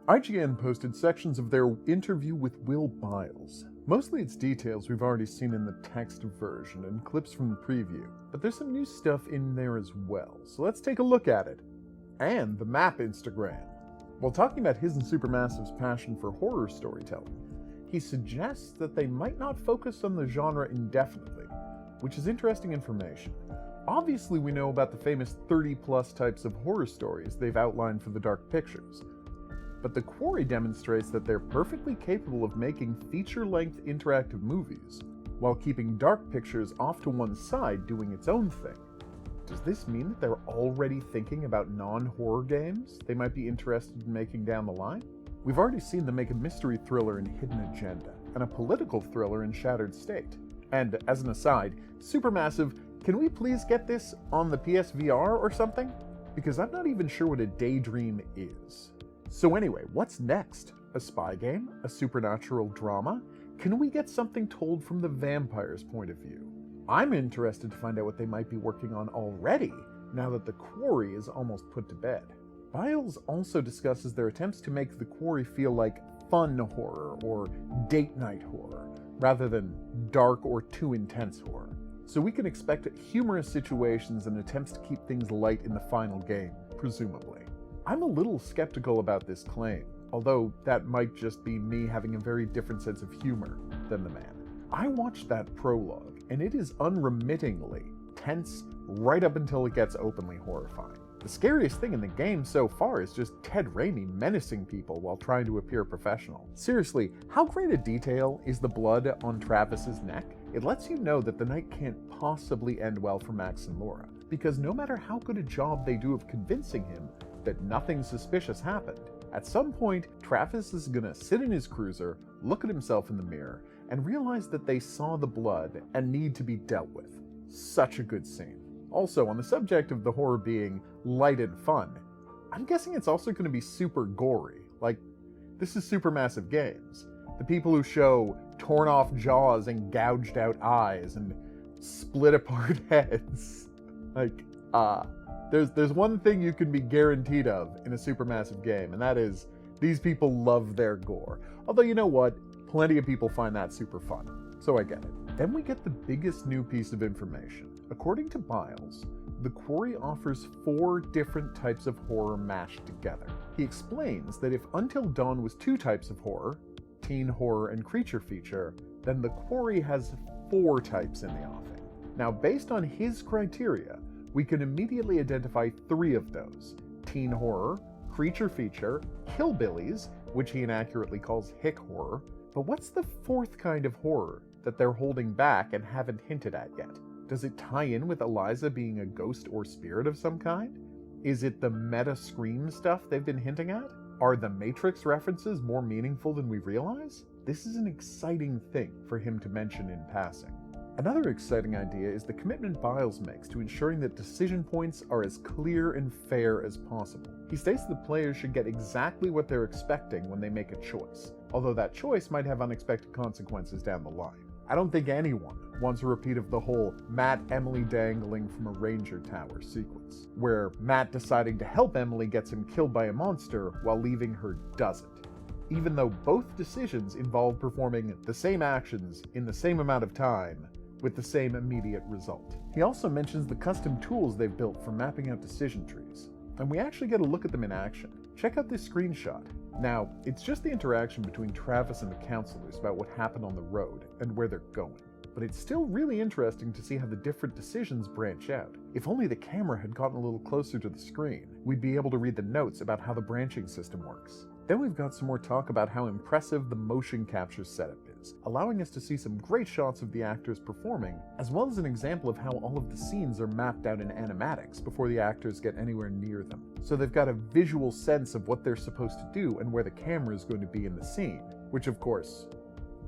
IGN posted sections of their interview with Will Biles. Mostly it's details we've already seen in the text version and clips from the preview, but there's some new stuff in there as well, so let's take a look at it. And the map Instagram. While talking about his and Supermassive's passion for horror storytelling, he suggests that they might not focus on the genre indefinitely, which is interesting information. Obviously we know about the famous 30-plus types of horror stories they've outlined for the Dark Pictures, but the Quarry demonstrates that they're perfectly capable of making feature-length interactive movies, while keeping Dark Pictures off to one side doing its own thing. Does this mean that they're already thinking about non-horror games they might be interested in making down the line? We've already seen them make a mystery thriller in Hidden Agenda, and a political thriller in Shattered State. And, as an aside, Supermassive, can we please get this on the PSVR or something? Because I'm not even sure what a daydream is. So anyway, what's next? A spy game? A supernatural drama? Can we get something told from the vampire's point of view? I'm interested to find out what they might be working on already, now that the Quarry is almost put to bed. Biles also discusses their attempts to make the Quarry feel like fun horror or date night horror, rather than dark or too intense horror. So we can expect humorous situations and attempts to keep things light in the final game, presumably. I'm a little skeptical about this claim, although that might just be me having a very different sense of humor than the man. I watched that prologue, and it is unremittingly tense right up until it gets openly horrifying. The scariest thing in the game so far is just Ted Raimi menacing people while trying to appear professional. Seriously, how great a detail is the blood on Travis's neck? It lets you know that the night can't possibly end well for Max and Laura, because no matter how good a job they do of convincing him that nothing suspicious happened, at some point, Travis is gonna sit in his cruiser, look at himself in the mirror, and realize that they saw the blood and need to be dealt with. Such a good scene. Also, on the subject of the horror being light and fun, I'm guessing it's also going to be super gory. Like, this is Supermassive Games. The people who show torn off jaws and gouged out eyes and split apart heads. Like, there's one thing you can be guaranteed of in a Supermassive game, and that is these people love their gore. Although, you know what? Plenty of people find that super fun, so I get it. Then we get the biggest new piece of information. According to Biles, the Quarry offers 4 different types of horror mashed together. He explains that if Until Dawn was 2 types of horror, teen horror and creature feature, then the Quarry has 4 types in the offing. Now, based on his criteria, we can immediately identify 3 of those: teen horror, creature feature, hillbillies, which he inaccurately calls hick horror. But what's the 4th kind of horror that they're holding back and haven't hinted at yet? Does it tie in with Eliza being a ghost or spirit of some kind? Is it the meta-scream stuff they've been hinting at? Are the Matrix references more meaningful than we realize? This is an exciting thing for him to mention in passing. Another exciting idea is the commitment Biles makes to ensuring that decision points are as clear and fair as possible. He states that players should get exactly what they're expecting when they make a choice, although that choice might have unexpected consequences down the line. I don't think anyone wants a repeat of the whole Matt Emily dangling from a ranger tower sequence, where Matt deciding to help Emily gets him killed by a monster while leaving her doesn't, even though both decisions involve performing the same actions in the same amount of time with the same immediate result. He also mentions the custom tools they've built for mapping out decision trees, and we actually get a look at them in action. Check out this screenshot. Now, it's just the interaction between Travis and the counselors about what happened on the road and where they're going, but it's still really interesting to see how the different decisions branch out. If only the camera had gotten a little closer to the screen, we'd be able to read the notes about how the branching system works. Then we've got some more talk about how impressive the motion capture setup is, allowing us to see some great shots of the actors performing, as well as an example of how all of the scenes are mapped out in animatics before the actors get anywhere near them. So they've got a visual sense of what they're supposed to do and where the camera is going to be in the scene, which of course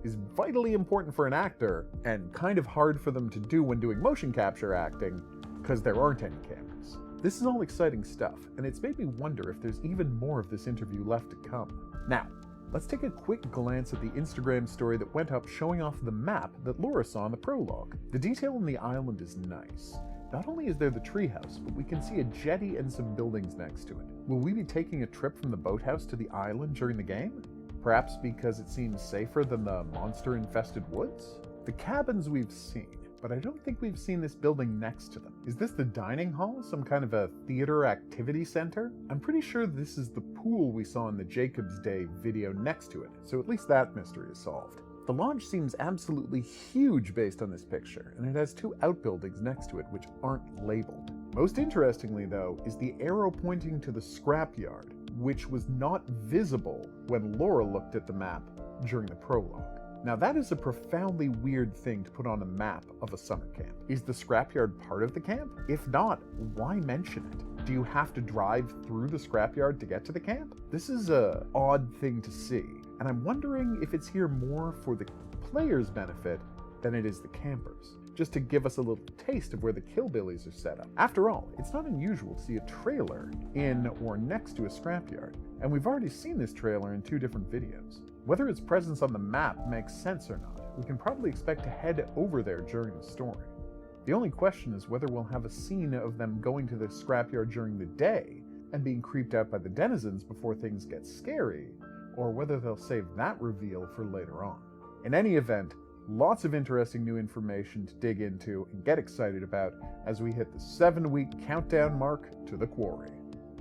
is vitally important for an actor and kind of hard for them to do when doing motion capture acting because there aren't any cameras. This is all exciting stuff, and it's made me wonder if there's even more of this interview left to come. Now, let's take a quick glance at the Instagram story that went up showing off the map that Laura saw in the prologue. The detail on the island is nice, Not only is there the treehouse, but we can see a jetty and some buildings next to it. Will we be taking a trip from the boathouse to the island during the game? Perhaps because it seems safer than the monster-infested woods? The cabins we've seen, but I don't think we've seen this building next to them. Is this the dining hall? Some kind of a theater activity center? I'm pretty sure this is the pool we saw in the Jacob's Day video next to it, so at least that mystery is solved. The lodge seems absolutely huge based on this picture, and it has two outbuildings next to it which aren't labeled. Most interestingly, though, is the arrow pointing to the scrapyard, which was not visible when Laura looked at the map during the prologue. Now that is a profoundly weird thing to put on a map of a summer camp. Is the scrapyard part of the camp? If not, why mention it? Do you have to drive through the scrapyard to get to the camp? This is an odd thing to see, and I'm wondering if it's here more for the players' benefit than it is the campers, just to give us a little taste of where the Killbillies are set up. After all, it's not unusual to see a trailer in or next to a scrapyard, and we've already seen this trailer in 2 different videos. Whether its presence on the map makes sense or not, we can probably expect to head over there during the story. The only question is whether we'll have a scene of them going to the scrapyard during the day and being creeped out by the denizens before things get scary, or whether they'll save that reveal for later on. In any event, lots of interesting new information to dig into and get excited about as we hit the 7-week countdown mark to the Quarry.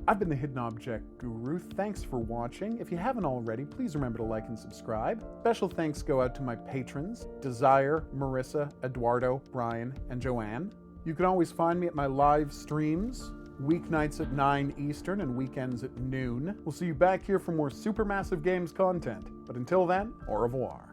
I've been the Hidden Object Guru. Thanks for watching. If you haven't already, please remember to like and subscribe. Special thanks go out to my patrons, Desire, Marissa, Eduardo, Brian, and Joanne. You can always find me at my live streams, weeknights at 9 Eastern and weekends at noon. We'll see you back here for more Supermassive Games content. But until then, au revoir.